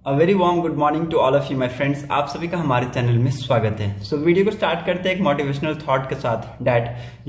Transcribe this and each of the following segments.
A very warm good morning to all of you my friends. आप सभी का हमारे चैनल में स्वागत है। सो वीडियो को स्टार्ट करते हैं एक मोटिवेशनल थॉट के साथ that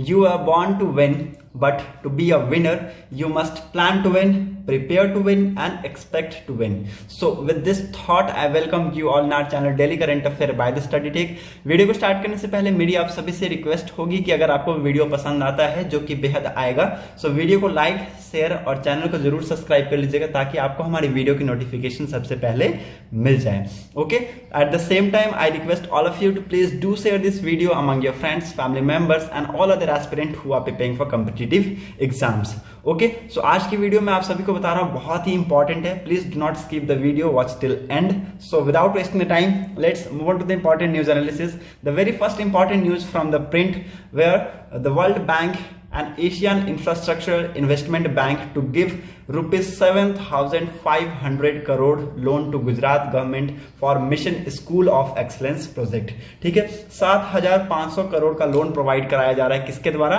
you are born to win but to be a winner you must plan to win, prepare to win and expect to win. So with this thought I welcome you all in our channel Daily Current Affair by the Study Tech। Video को start करने से पहले मेरी आप सभी से request होगी कि अगर आपको वीडियो पसंद आता है जो कि बेहद आएगा, सो वीडियो को लाइक शेयर और चैनल को जरूर सब्सक्राइब कर लीजिएगा ताकि आपको हमारी वीडियो की नोटिफिकेशन सबसे पहले मिल जाए। Okay, at the same time I request all of you to please do share this video among your friends, family members and all other aspirant who are preparing for competitive exams. Okay, so आज की video में आप सभी को बता रहा हूं बहुत ही इंपॉर्टेंट है। Please do not skip the video, watch till end. So without wasting the time let's move on to the important news analysis. The very first important news from the print where the world bank and Asian Infrastructure Investment Bank to give rupees 7,500 crore loan to Gujarat government for Mission School of Excellence project। ठीक है, 7,500 करोड़ का loan provide कराया जा रहा है किसके द्वारा?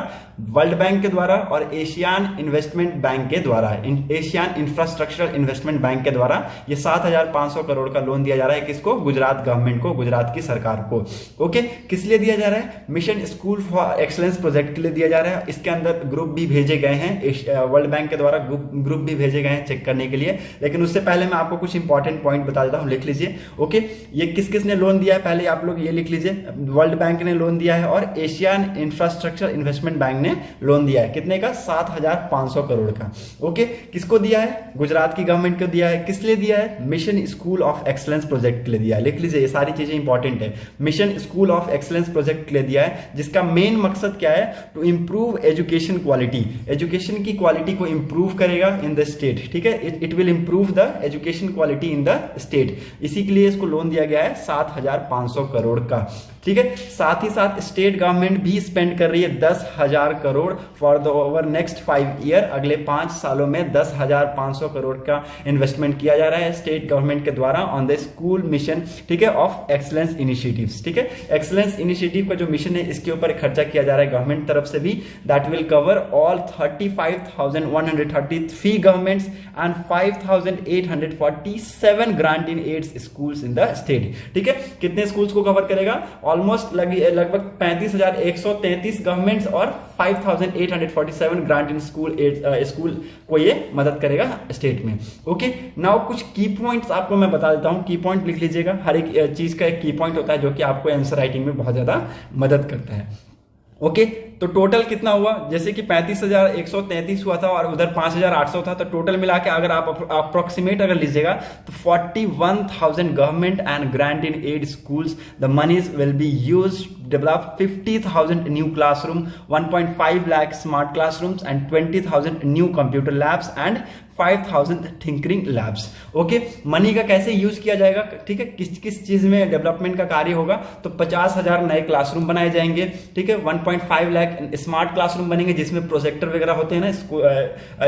World bank के द्वारा और एशियन इन्वेस्टमेंट बैंक के द्वारा, एशियन इंफ्रास्ट्रक्चर इन्वेस्टमेंट बैंक के द्वारा ये 7,500 करोड़ का लोन दिया जा रहा है किसको? गुजरात गवर्नमेंट को, गुजरात की सरकार को। ओके, किस लिए दिया जा रहा है? Mission school for excellence project के लिए दिया जा रहा है। इसके अंदर ग्रुप भी भेजे गए हैं, वर्ल्ड बैंक के द्वारा ग्रुप भी भेजे गए हैं चेक करने के लिए। लेकिन उससे पहले मैं आपको कुछ इंपॉर्टेंट पॉइंट बता देता हूं, लिख लीजिए। ओके, ये किस किस ने लोन दिया है पहले आप लोग ये लिख लीजिए। वर्ल्ड बैंक ने लोन दिया है और एशियन इंफ्रास्ट्रक्चर इन्वेस्टमेंट बैंक ने लोन दिया है। कितने का? 7,500 करोड़ का। ओके, किसको दिया है? गुजरात की गवर्नमेंट को दिया है। किस लिए दिया है? Mission school of excellence project के लिए दिया है। लिख लीजिए, ये सारी चीजें इंपॉर्टेंट है। Mission school of excellence project के लिए दिया है, जिसका मेन मकसद क्या है? To improve education quality. Education की क्वालिटी को इंप्रूव करेगा इन द स्टेट। ठीक है, it will improve the education quality in the state. इसी के लिए इसको लोन दिया गया है 7,500 करोड़ का। ठीक है, साथ ही साथ स्टेट गवर्नमेंट भी स्पेंड कर रही है 10,000 crore for the over next 5 year. अगले 5 सालों में 10,500 करोड़ का इन्वेस्टमेंट किया जा रहा है स्टेट गवर्नमेंट के द्वारा ऑन द स्कूल मिशन, ठीक है, ऑफ एक्सलेंस इनिशिएटिव्स। ठीक है, एक्सलेंस इनिशिएटिव का जो मिशन है इसके ऊपर खर्चा किया जा रहा है गवर्नमेंट तरफ से भी। That will cover all 35,133 governments and 5,847 grant in aids schools in the state. ठीक है, कितने स्कूल्स को कवर करेगा? ऑलमोस्ट लगभग 35,133 गवर्नमेंट्स और 5,847 ग्रांट इन स्कूल को ये मदद करेगा स्टेट में। ओके, नाउ कुछ की पॉइंट्स आपको मैं बता देता हूं। की पॉइंट लिख लीजिएगा, हर एक चीज का एक की पॉइंट होता है जो कि आपको आंसर राइटिंग में बहुत ज्यादा मदद करता है। ओके, तो टोटल कितना हुआ? जैसे कि 35,133 हुआ था और उधर 5,800 था, तो टोटल मिला के अगर आप अप्रोक्सीमेट अगर लीजिएगा तो 41,000 government and grant in aid schools the monies will be used to develop 50,000 new classroom, 1.5 lakh smart classrooms and 20,000 new computer labs and 5,000 थिंकरिंग labs. Okay, money का कैसे यूज किया जाएगा? ठीक है, किस किस चीज में डेवलपमेंट का कार्य होगा? तो 50,000 नए क्लासरूम बनाए जाएंगे। ठीक है, 1.5 लाख स्मार्ट क्लासरूम बनेंगे जिसमें प्रोजेक्टर वगैरह होते हैं ना।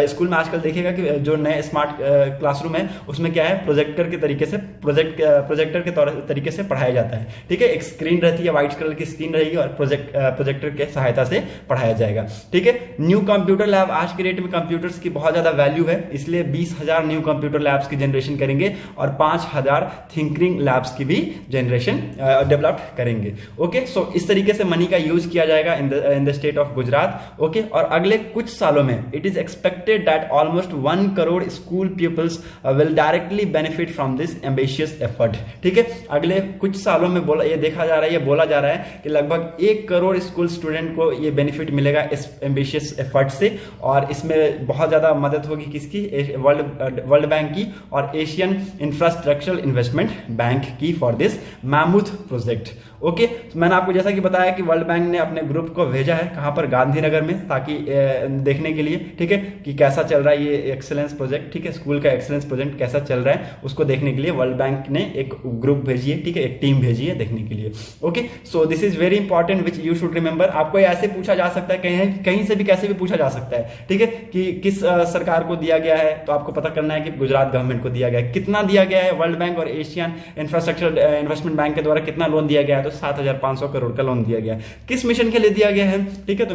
स्कूल में आजकल देखिएगा कि जो नए स्मार्ट क्लासरूम है उसमें क्या है? प्रोजेक्टर के तरीके से प्रोजेक्टर के तरीके से पढ़ाया जाता है। ठीक है, एक स्क्रीन रहती है, व्हाइट कलर की स्क्रीन रहेगी और प्रोजेक्टर के सहायता से पढ़ाया जाएगा। ठीक है, न्यू कंप्यूटर लैब, आज के डेट में कंप्यूटर्स की बहुत ज्यादा वैल्यू है, इसलिए 20,000 न्यू कंप्यूटर लैब्स की जनरेशन करेंगे और 5,000 थिंकरिंग लैब्स की भी जनरेशन डेवलप करेंगे। ओके, सो इस तरीके से मनी का यूज किया जाएगा in the state of Gujarat. Okay, और अगले कुछ सालों में it is expected that almost 1 crore school peoples will directly benefit from this ambitious effort. ठीक है, अगले कुछ सालों में ये देखा जा रहा है, ये बोला जा रहा है कि लगभग 1 करोड़ स्कूल स्टूडेंट को ये बेनिफिट मिलेगा इस एम्बिशियस एफर्ट से। और इसमें बहुत ज्यादा मदद होगी किसकी? वर्ल्ड बैंक की और एशियन इंफ्रास्ट्रक्चर इन्वेस्टमेंट बैंक की फॉर दिस मैमूथ प्रोजेक्ट। ओके, तो मैंने आपको जैसा कि बताया कि वर्ल्ड बैंक ने अपने ग्रुप को भेजा है कहां पर? गांधीनगर में, ताकि देखने के लिए, ठीक है, कि कैसा चल रहा है ये एक्सेलेंस प्रोजेक्ट। ठीक है, स्कूल का एक्सेलेंस प्रोजेक्ट कैसा चल रहा है उसको देखने के लिए वर्ल्ड बैंक ने एक ग्रुप भेजी है। ठीक है, एक टीम भेजी है देखने के लिए। Okay, so this is very important which you should remember. आपको ऐसे पूछा जा सकता है, कहीं से भी कैसे भी पूछा जा सकता है। ठीक है, कि किस सरकार को दिया गया है, तो आपको पता करना है कि गुजरात गवर्नमेंट को दिया गया है। कितना दिया गया है? वर्ल्ड बैंक और एशियन इंफ्रास्ट्रक्चर इन्वेस्टमेंट बैंक के द्वारा कितना लोन दिया गया है? तो 7,500 करोड़ का लोन दिया गया है। किस मिशन के लिए दिया गया है? ठीक है, तो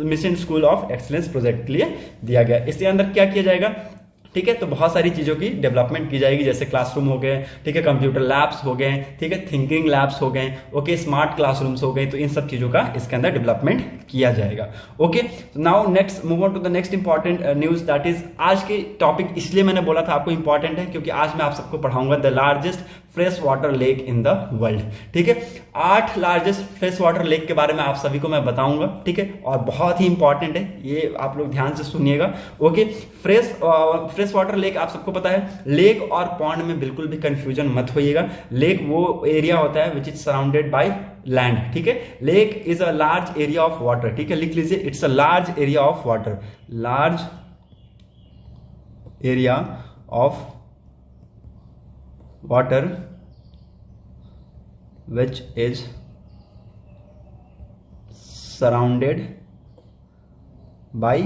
mission school of excellence project के लिए दिया गया है। इसके अंदर क्या किया जाएगा? ठीक है। तो बहुत सारी चीजों की डेवलपमेंट की जाएगी, जैसे क्लासरूम हो गए, ठीक है, कंप्यूटर लैब्स हो गए, ठीक है, थिंकिंग लैब्स हो गए, ओके, स्मार्ट क्लासरूम्स हो गए। तो इन सब चीजों का इसके अंदर डेवलपमेंट किया जाएगा। Okay, now next move on to the next important news, that is आज के टॉपिक इसलिए मैंने बोला था आपको इंपॉर्टेंट है क्योंकि आज मैं आप सबको पढ़ाऊंगा the largest fresh water lake in the world. ठीक है, 8 लार्जेस्ट फ्रेश वाटर लेक के बारे में आप सभी को मैं बताऊंगा। ठीक है, और बहुत ही इंपॉर्टेंट है, ये आप लोग ध्यान से सुनिएगा। ओके, फ्रेश वाटर लेक आप सबको पता है, लेक और पॉन्ड में बिल्कुल भी कंफ्यूजन मत होइएगा। लेक वो एरिया होता है which is surrounded by land. ठीक है, lake is a large area of water. ठीक है, लिख लीजिए, it's a large area of water, large area of water which is surrounded by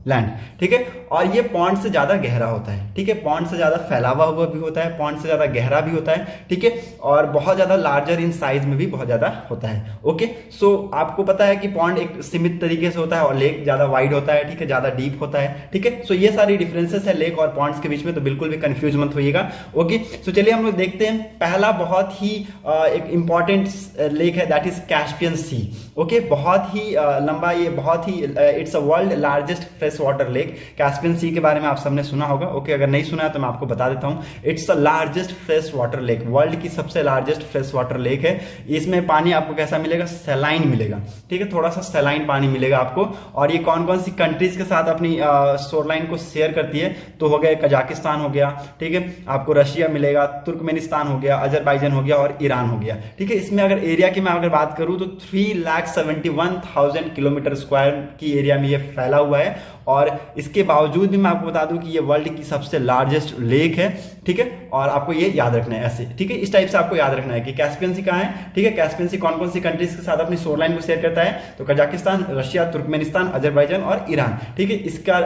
land. ठीक है, और ये पॉन्ड से ज्यादा गहरा होता है। ठीक है, पॉन्ड से ज्यादा फैलावा हुआ भी होता है, पॉन्ड से ज्यादा गहरा भी होता है। ठीक है, और बहुत ज्यादा लार्जर इन साइज में भी बहुत ज्यादा होता है। ओके, सो आपको पता है कि पॉन्ड एक सीमित तरीके से होता है और लेक ज्यादा वाइड होता है। ठीक है, ज्यादा डीप होता है। ठीक है, सो ये सारी डिफरेंसेस है लेक और पॉन्ड्स के बीच में, तो बिल्कुल भी कंफ्यूज मत होइएगा। ओके, सो चलिए हम लोग देखते हैं। पहला बहुत ही एक इंपॉर्टेंट लेक है, that is Caspian sea. Okay, बहुत ही लंबा, ये बहुत ही it's a world largest fresh water lake. Caspian sea के बारे में आप सबने सुना होगा। ओके, अगर नहीं सुना है तो मैं आपको बता देता हूं। It's the largest fresh water lake, world की सबसे लार्जेस्ट फ्रेश वाटर लेक है। इसमें पानी आपको कैसा मिलेगा? सैलाइन मिलेगा। ठीक है, थोड़ा सा सैलाइन पानी मिलेगा आपको। और ये कौन कौन सी कंट्रीज के साथ अपनी शोरलाइन को शेयर करती है? तो हो गया कजाकिस्तान हो गया, ठीक है, आपको रशिया मिलेगा, तुर्कमेनिस्तान हो गया, अजरबैजान हो गया और ईरान हो गया। ठीक है, इसमें अगर एरिया की मैं अगर बात करूं तो 3,71,000 किलोमीटर स्क्वायर की एरिया में ये फैला हुआ है। और इसके बावजूद भी मैं आपको बता दूं कि ये वर्ल्ड की सबसे लार्जेस्ट लेक है। ठीक है, और आपको ये याद रखना है ऐसे। ठीक है, इस टाइप से आपको याद रखना है कि कैस्पियन सी कहां है। ठीक है, कैस्पियन सी कौन कौन सी कंट्रीज के साथ अपनी शोरलाइन को शेयर करता है? तो कजाकिस्तान, रशिया, तुर्कमेनिस्तान, अजरबैजान और ईरान। ठीक है, इसका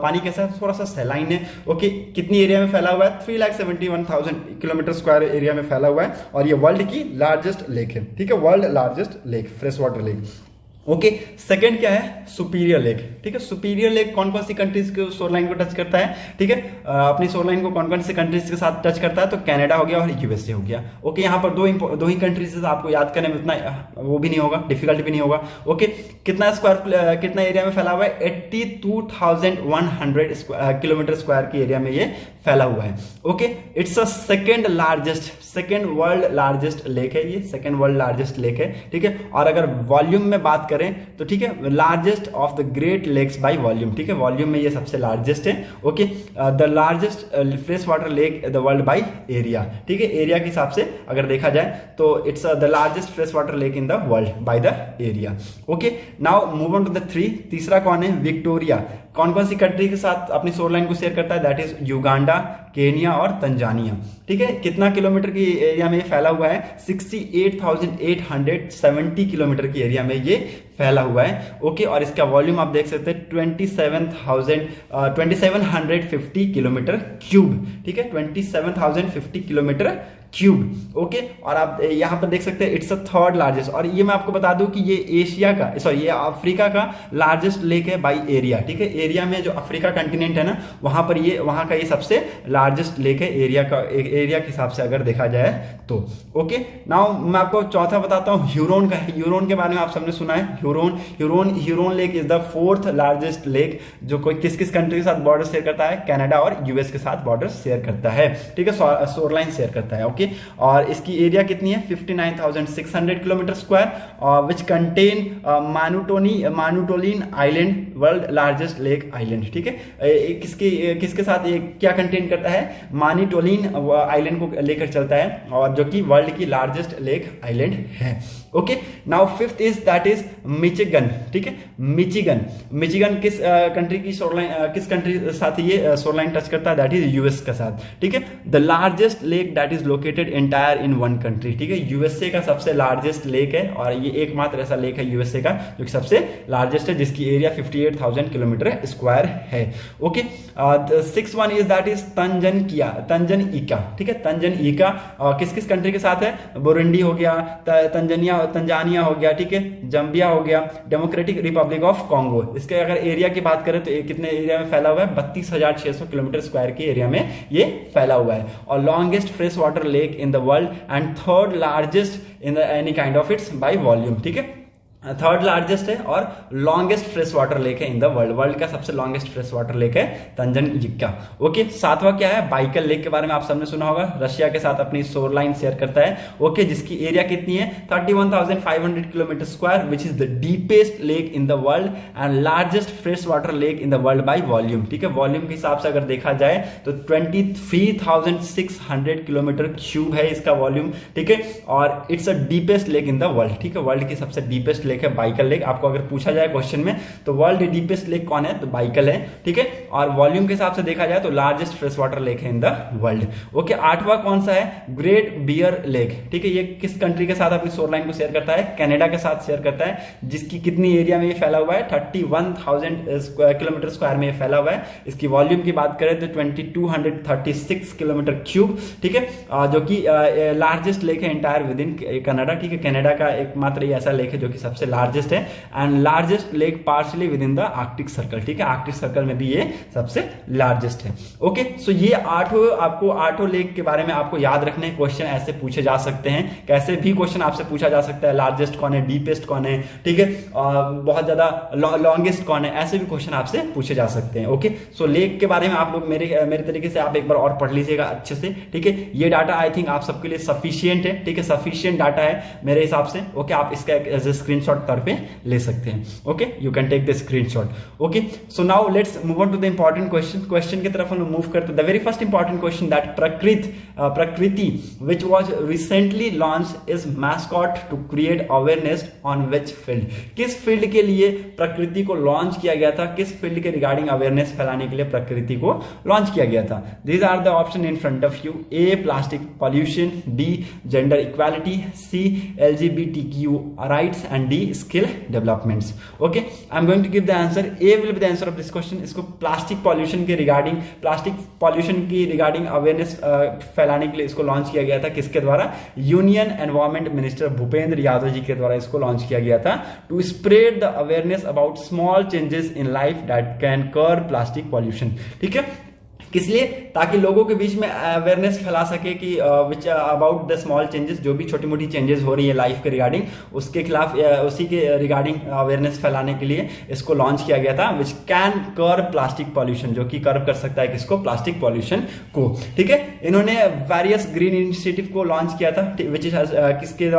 पानी के साथ थोड़ा सा सैलाइन है। ओके, कितनी एरिया में फैला हुआ है? 3,71,000 किलोमीटर स्क्वायर एरिया में फैला हुआ है और ये वर्ल्ड की लार्जेस्ट लेक है। ठीक है, world largest lake, fresh water lake. Okay, second क्या है? Superior lake. ठीक है, सुपीरियर लेक कौन कौन सी कंट्रीज के शोरलाइन को टच करता है? ठीक है, अपनी शोरलाइन को कौन कौन सी कंट्रीज के साथ टच करता है? तो कनाडा हो गया और यूएसए हो गया। ओके, यहाँ पर दो ही कंट्रीज आपको याद करने में उतना वो भी नहीं होगा, डिफिकल्ट भी नहीं होगा। ओके, कितना एरिया में फैला हुआ है? 82,100 किलोमीटर स्क्वायर की एरिया में ये फैला हुआ है। Okay, it's a second world largest lake है। ये सेकेंड वर्ल्ड लार्जेस्ट लेक है। ठीक है, और अगर वॉल्यूम में बात करें तो ठीक है, largest of the great lakes by volume. ठीक है, वॉल्यूम में ये सबसे लार्जेस्ट है। Okay, the largest fresh water lake the world by area. ठीक है, एरिया के हिसाब से अगर देखा जाए तो it's the largest fresh water lake in the world by the area. Okay, now move on to the तीसरा कौन है? विक्टोरिया। कौन कौन सी कंट्री के साथ अपनी शोरलाइन को शेयर करता है? दैट इज युगांडा, केनिया और तंजानिया। ठीक है, कितना किलोमीटर की एरिया में फैला हुआ है? 68,870 किलोमीटर की एरिया में ये फैला हुआ है। ओके, और इसका वॉल्यूम आप देख सकते हैं 2750 किलोमीटर क्यूब। ठीक है, 27,050 किलोमीटर क्यूब। ओके, और आप यहां पर देख सकते हैं इट्स अ थर्ड लार्जेस्ट। और ये मैं आपको बता दूं कि ये एशिया का, ये अफ्रीका का लार्जेस्ट लेक है बाय एरिया। ठीक है, एरिया में जो अफ्रीका कंटिनेंट है ना, वहां का ये सबसे लार्जेस्ट लेक है एरिया के हिसाब से अगर देखा जाए तो। ओके, नाउ मैं आपको चौथा बताता हूं, ह्यूरोन का। ह्यूरोन के बारे में आप सबने सुना है, Huron lake is the fourth largest lake, जो कोई किस किस कंट्री के साथ बॉर्डर शेयर करता है? कनाडा और यूएस के साथ बॉर्डर शेयर करता है। ठीक है, शोरलाइन शेयर करता है। ओके, और इसकी एरिया कितनी है? 59,600 kilometre square, which contain Manitoulin island, world largest lake island. ठीक है, किसके साथ ये क्या कंटेन करता है? मानिटोलिन आइलैंड को लेकर चलता है, और जो कि वर्ल्ड की लार्जेस्ट लेक आइलैंड है। Okay, now fifth is that is Michigan. ठीक है, मिचिगन किस कंट्री की शोरलाइन, किस कंट्री साथ ये शोरलाइन टच करता है? दैट इज यूएस के साथ। ठीक है, the largest lake that is located entire in one country. ठीक है, यूएसए का सबसे लार्जेस्ट लेक है, और ये एकमात्र ऐसा लेक है यूएसए का जो कि सबसे लार्जेस्ट है, जिसकी एरिया 58,000 किलोमीटर स्क्वायर है। Okay, six one is that is Tanganyika, ठीक है, तंजनीका किस किस कंट्री के साथ है, बुरुंडी हो गया, तंजानिया हो गया, ठीक है, जम्बिया हो गया, डेमोक्रेटिक रिपब्लिक ऑफ कॉन्गो। इसके अगर एरिया की बात करें तो कितने एरिया में फैला हुआ है, 32,600 किलोमीटर स्क्वायर के एरिया में ये फैला हुआ है। और longest fresh water lake in the world and third largest in any kind of it's by volume, ठीक है, थर्ड लार्जेस्ट है और लॉन्गेस्ट फ्रेश वाटर लेक है इन द वर्ल्ड, वर्ल्ड का सबसे लॉन्गेस्ट फ्रेश वाटर लेक है तंजनीका। ओके, सातवां क्या है, बाइकल लेक के बारे में आप सबने सुना होगा, रशिया के साथ अपनी शोर लाइन शेयर करता है। ओके, जिसकी एरिया कितनी है, 31,500 kilometre square, which is the deepest lake in the world and largest fresh water lake in the world bye volume, ठीक है। वॉल्यूम के हिसाब से अगर देखा जाए तो 23,600 किलोमीटर क्यूब है इसका वॉल्यूम, ठीक है, और it's a deepest lake in the world, ठीक है, वर्ल्ड की सबसे डीपेस्ट लेक है बाइकल लेक। आपको अगर पूछा जाए क्वेश्चन में तो वर्ल्ड डीपेस्ट लेक कौन है, तो बाइकल है, ठीक है, और वॉल्यूम के हिसाब से देखा जाए तो लार्जेस्ट फ्रेश वाटर लेक है इन द वर्ल्ड। ओके, आठवां कौन सा है, ग्रेट बियर लेक, ठीक है, ये किस कंट्री के साथ अपनी शोर लाइन को शेयर करता है, कनाडा के साथ शेयर करता है, जिसकी कितनी एरिया में ये फैला हुआ है, 31,000 किलोमीटर स्क्वायर में ये फैला हुआ है। इसकी वॉल्यूम की बात करें तो 2236 किलोमीटर क्यूब, ठीक है, जो कि लार्जेस्ट लेक है इंटायर विद इन कनाडा, ठीक है, कनाडा का एकमात्र ऐसा लेक है जो कि सबसे लार्जेस्ट है and largest lake partially with in the Arctic circle, ठीक है, आर्कटिक सर्कल में भी ये सबसे लार्जेस्ट है। ओके, सो ये आठों लेक के बारे में आपको याद रखने, क्वेश्चन ऐसे पूछे जा सकते हैं, कैसे भी क्वेश्चन आपसे पूछा जा सकता है, लार्जेस्ट कौन है, डीपेस्ट कौन है, ठीक है, बहुत ज्यादा लॉन्गेस्ट कौन है, ऐसे भी क्वेश्चन आपसे पूछे जा सकते हैं। ओके, सो लेक के बारे में आप लोग मेरे तरीके से आप एक बार और पढ़ लीजिएगा अच्छे से, ठीक है। ये डाटा आई थिंक आप सबके लिए सफिशियंट है, ठीक है, सफिशियंट डाटा है मेरे हिसाब से। ओके, आप इसका एज ए स्क्रीनशॉट तौर पे ले सकते हैं। Okay, you can take the screenshot. Okay, so now let's move on to the important question की तरफ हम मूव करते हैं। The very first important question that Prakriti which was recently launched is mascot to create awareness on which field, किस field के लिए प्रकृति को लॉन्च किया गया था, किस फील्ड के रिगार्डिंग अवेयरनेस फैलाने के लिए प्रकृति को लॉन्च किया गया था। These are the option in front of you. A, plastic pollution, B, gender equality, C, LGBTQ rights and D, skill developments. Okay, I'm going to give the answer. A will be the answer of this question. इसको plastic pollution के regarding awareness फैलाने के लिए इसको launch किया गया था, किसके द्वारा, union environment minister Bhupender Yadav ji के द्वारा इसको लॉन्च किया गया था, to spread the awareness about small changes in life that can curb plastic pollution, ठीक है, किस लिए, ताकि लोगों के बीच में अवेयरनेस फैला सके कि विच अबाउट द स्मॉल चेंजेस, जो भी छोटी मोटी चेंजेस हो रही है लाइफ के रिगार्डिंग, उसके खिलाफ उसी के रिगार्डिंग अवेयरनेस फैलाने के लिए इसको लॉन्च किया गया था, which can curb plastic pollution, जो कि कर्ब कर सकता है किसको, प्लास्टिक पॉल्यूशन को, ठीक है। इन्होंने वेरियस ग्रीन इनिशिएटिव को लॉन्च किया था, विच इज किसके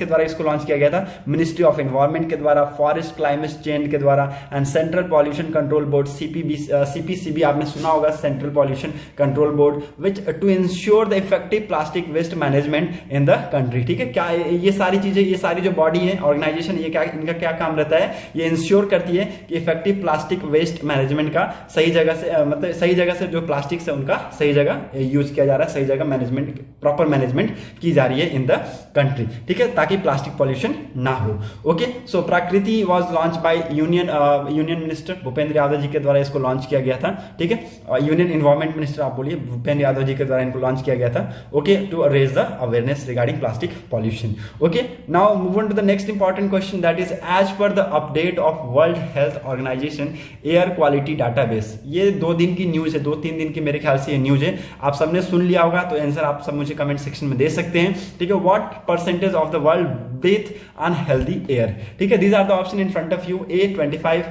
द्वारा इसको लॉन्च किया गया था, मिनिस्ट्री ऑफ एनवायरमेंट के द्वारा, फॉरेस्ट क्लाइमेट चेंज के द्वारा and central pollution control board CPCB आपने सुना होगा, central pollution control board, which to ensure the effective plastic waste management in the country, ठीक है। क्या ये सारी चीजें, ये सारी जो बॉडी है, ऑर्गेनाइजेशन, ये क्या, इनका क्या काम रहता है, ये इंश्योर करती है कि इफेक्टिव प्लास्टिक वेस्ट मैनेजमेंट का सही जगह से, मतलब सही जगह से जो प्लास्टिक है उनका सही जगह यूज किया जा रहा है, सही जगह मैनेजमेंट, प्रॉपर मैनेजमेंट की जा रही है इन द कंट्री, ठीक है, ताकि प्लास्टिक पॉल्यूशन ना हो। Okay, so Prakriti was launch by union minister Bhupender Yadav ji के द्वारा इसको लॉन्च किया गया था, ठीक है, यूनियन एनवायरमेंट मिनिस्टर आप बोलिए, भूपेंद्र यादव जी के द्वारा इनको लॉन्च किया गया था। Okay, to raise the awareness regarding plastic pollution. Okay, now move on to the next important question that is as per the update of world health organization air quality database. ये 2 दिन की news है, 2-3 दिन की मेरे ख्याल से ये न्यूज है, आप सबने सुन लिया होगा, तो आंसर आप सब मुझे कमेंट सेक्शन में दे सकते हैं, ठीक है। What percentage of the world breathe unhealthy air, ठीक है। These are the option in front of you, A 25,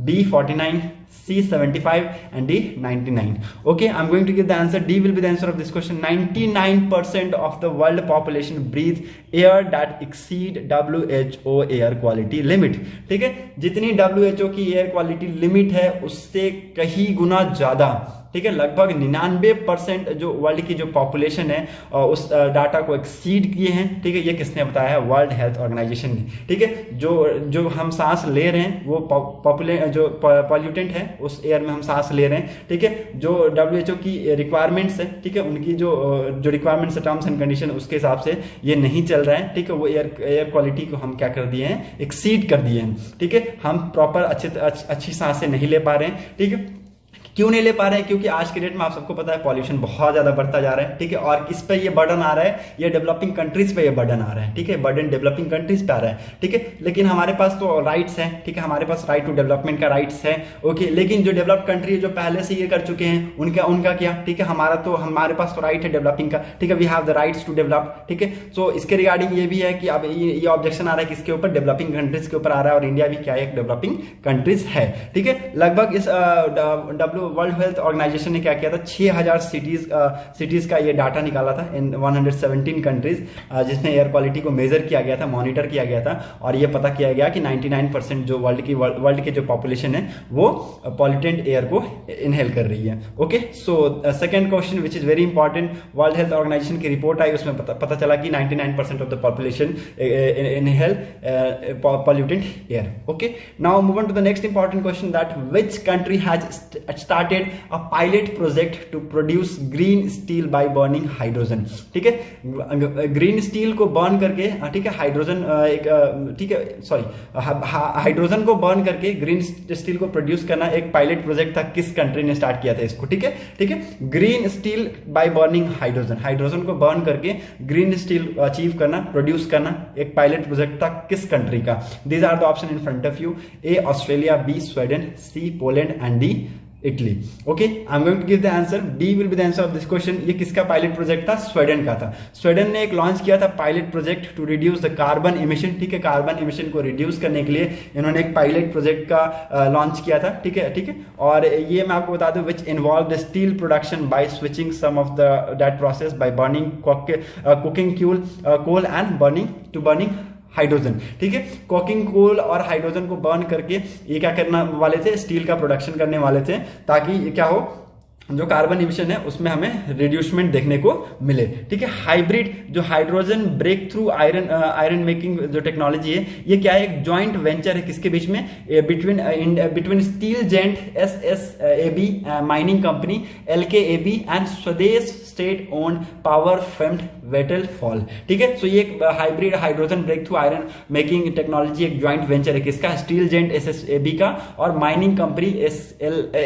B 49, C 75 and D 99. Okay, I'm going to give the answer. D will be the answer of this question. 99% of the world population breathe air that exceed WHO air quality limit. ठीक है, जितनी WHO की air quality limit है उससे कहीं गुना ज्यादा, ठीक है, लगभग 99% जो वर्ल्ड की जो पॉपुलेशन है उस डाटा को एक्सीड किए हैं, ठीक है। ये किसने बताया है, वर्ल्ड हेल्थ ऑर्गेनाइजेशन ने, ठीक है। जो हम सांस ले रहे हैं वो जो पॉल्यूटेंट है उस एयर में हम सांस ले रहे हैं, ठीक है। जो WHO की रिक्वायरमेंट्स है, ठीक है, उनकी जो रिक्वायरमेंट्स है, टर्म्स एंड कंडीशन, उसके हिसाब से ये नहीं चल रहा है, ठीक है। वो एयर क्वालिटी को हम क्या कर दिए हैं, एक्सीड कर दिए हैं, ठीक है। हम प्रॉपर अच्छी सांसें नहीं ले पा रहे हैं, ठीक है। क्यों नहीं ले पा रहे हैं? क्योंकि आज के डेट में आप सबको पता है पॉल्यूशन बहुत ज्यादा बढ़ता जा रहा है, ठीक है, और किस पे ये बर्डन आ रहा है? ये डेवलपिंग कंट्रीज पे ये बर्डन आ रहा है, ठीक है, बर्डन डेवलपिंग कंट्रीज पे आ रहा है, ठीक है। लेकिन हमारे पास तो राइट्स हैं, ठीक है, हमारे पास राइट टू डेवलपमेंट का राइट्स है, ओके। लेकिन जो डेवलप्ड कंट्री है, जो पहले से ये कर चुके हैं, उनका क्या, ठीक है, हमारे पास तो राइट है डेवलपिंग का, ठीक है, we have the rights to develop, ठीक है। सो इसके रिगार्डिंग ये भी है कि अब ये ऑब्जेक्शन आ रहा है किसके ऊपर? डेवलपिंग कंट्रीज के ऊपर आ रहा है, और इंडिया भी क्या है? एक डेवलपिंग कंट्रीज है, ठीक है। लगभग इस वर्ल्ड हेल्थ ऑर्गेनाइजेशन ने क्या किया था? 6000 सिटीज का ये डाटा निकाला था इन 117 कंट्रीज, जिसमें एयर क्वालिटी को मेजर किया गया था, मॉनिटर किया गया था, और ये पता किया गया कि 99% जो वर्ल्ड की जो पॉपुलेशन है वो पॉल्यूटेंट एयर को इनहेल कर रही है, okay. So second question which is very important, world health organization की रिपोर्ट आई, उसमें पता चला कि 99% of the population inhale pollutant air, okay. Now move on to the next important question, that which country has started a pilot project to produce green steel by burning hydrogen, ठीक है। Green steel को burn करके, ठीक है, hydrogen ठीक है, sorry, hydrogen को burn करके ग्रीन स्टील को प्रोड्यूस करना एक पायलट प्रोजेक्ट था। किस कंट्री ने स्टार्ट किया था इसको? ठीक है, ठीक है, green steel by burning hydrogen, hydrogen को बर्न करके ग्रीन स्टील अचीव करना, प्रोड्यूस करना एक पायलट प्रोजेक्ट था किस कंट्री का? These are the option in front of you, A Australia, B Sweden, C Poland and D Italy, okay. I am going to give the answer, D will be the answer of this question. ये किसका pilot project था? Sweden का था। Sweden ने एक launch किया था pilot project to reduce the carbon emission, ठीक है, कार्बन इमिशन को रिड्यूस करने के लिए इन्होंने एक पायलट प्रोजेक्ट का लॉन्च किया था, ठीक है, ठीक है। और ये मैं आपको बता दूं, which involve the steel production by switching some of the that process by burning cooking coal and burning hydrogen, ठीक है। कोकिंग कोल और हाइड्रोजन को बर्न करके ये क्या करने वाले थे? स्टील का प्रोडक्शन करने वाले थे, ताकि क्या हो, जो कार्बन इमिशन है उसमें हमें रिड्यूसमेंट देखने को मिले, ठीक है। हाइब्रिड जो hydrogen breakthrough iron making जो टेक्नोलॉजी है, ये क्या है? एक जॉइंट वेंचर है, किसके बीच में? Between steel giant SSAB mining company LKAB and Swedish state owned power firm Vattenfall, ठीक है। सो ये एक hybrid hydrogen breakthrough iron making technology एक जॉइंट वेंचर है, किसका? स्टील जेंट SSAB का और माइनिंग कंपनी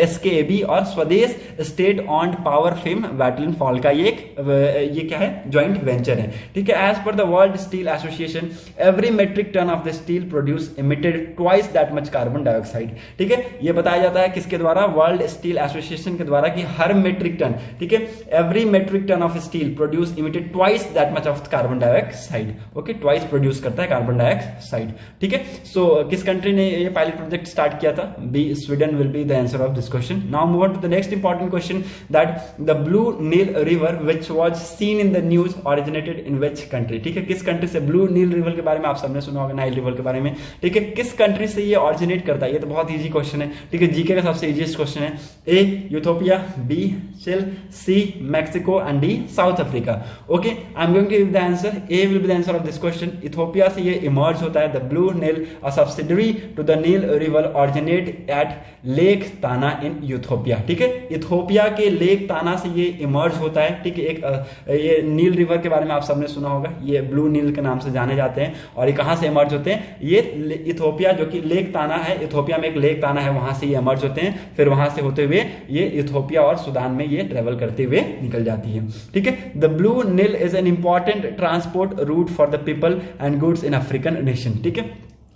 SKAB और स्वदेश स्टेट ऑन्ड पावर फिल्म वैटलफॉल का ये क्या है? जॉइंट वेंचर है, ठीक है। As per the world steel association, every metric ton of the steel produce emitted twice that much carbon dioxide, ठीक है। ये बताया जाता है किसके द्वारा? वर्ल्ड स्टील एसोसिएशन के द्वारा, कि हर मेट्रिक टन, ठीक है, every metric ton of steel produce emitted twice that much of carbon dioxide, okay, twice produce करता है कार्बन डाइऑक्साइड, ठीक है। सो किस कंट्री ने ये पायलट प्रोजेक्ट स्टार्ट किया था? B Sweden will be the answer of this question. Now move on to the next important question, that the Blue Nile River which was seen in the news originated in which country, ठीक है। किस country से? Blue Nile river के बारे में आप सबने सुना होगा, नाइल रिवर के बारे में, ठीक है। किस कंट्री से ये ऑरिजिनेट करता है? ये तो बहुत इजी क्वेश्चन है, ठीक है, जीके का सबसे इजीएस्ट क्वेश्चन है। A Ethiopia, B Chile, C Mexico and D South Africa, okay. I am going to give the answer, A will be the answer of this question. Ethiopia से ये emerge होता है, the Blue Nile, a subsidiary to the Nile river originate at lake Tana in Ethiopia, ठीक है। Ethiopia के lake Tana से ये emerge होता है, ठीक है। एक ये नील रिवर के बारे में आप सबने सुना होगा, ये ब्लू नील के नाम से जाने जाते हैं। और ये कहां से इमर्ज होते हैं? ये इथोपिया जो कि लेक ताना है, इथोपिया में एक लेक ताना है, वहां से ये इमर्ज होते हैं। फिर वहां से होते हुए ये इथोपिया और सूडान में ये ट्रेवल करते हुए निकल जाती है, ठीक है। The Blue Nile is an important transport route for the people and goods in African nation, ठीक है।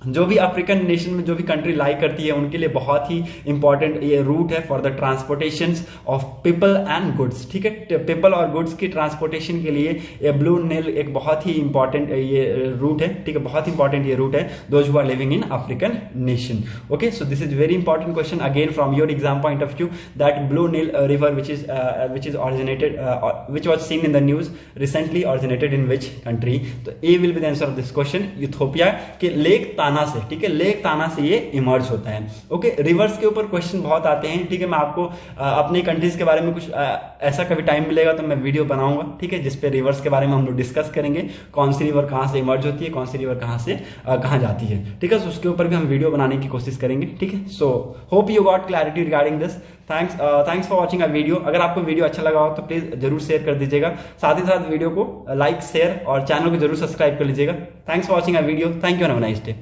जो भी अफ्रीकन नेशन में जो भी कंट्री लाई करती है, उनके लिए बहुत ही इंपॉर्टेंट ये रूट है for the transportation of people and goods, ठीक है। पीपल और गुड्स की ट्रांसपोर्टेशन के लिए ये ब्लू नील एक बहुत ही इंपॉर्टेंट ये रूट है, ठीक है, बहुत इंपॉर्टेंट ये रूट है, those who are living in African nation, okay. So this is very important question again from your exam point of view, that Blue Nile river which is originated which was seen in the news recently originated in which country? तो A will be the answer of this question. Ethiopia के lake Tana से, ठीक है, lake Tana से ये emerge होता है, okay. Reverse के ऊपर क्वेश्चन बहुत आते हैं, ठीक है। मैं आपको अपनी कंट्रीज के बारे में कुछ ऐसा कभी टाइम मिलेगा तो मैं वीडियो बनाऊंगा, ठीक है, जिसपे रिवर्स के बारे में हम लोग डिस्कस करेंगे, कौन सी रिवर कहां से इमर्ज होती है, कौन सी रिवर कहां से कहां जाती है, ठीक है। सो उसके ऊपर भी हम वीडियो बनाने की कोशिश करेंगे, ठीक है। So hope you got clarity regarding this. Thanks for watching a video. अगर आपको वीडियो अच्छा लगा हो तो प्लीज जरूर शेयर कर दीजिएगा, साथ ही साथ वीडियो को लाइक, शेयर और चैनल को जरूर सब्सक्राइब कर लीजिएगा। Thanks for watching a video. Thank you and have a nice day.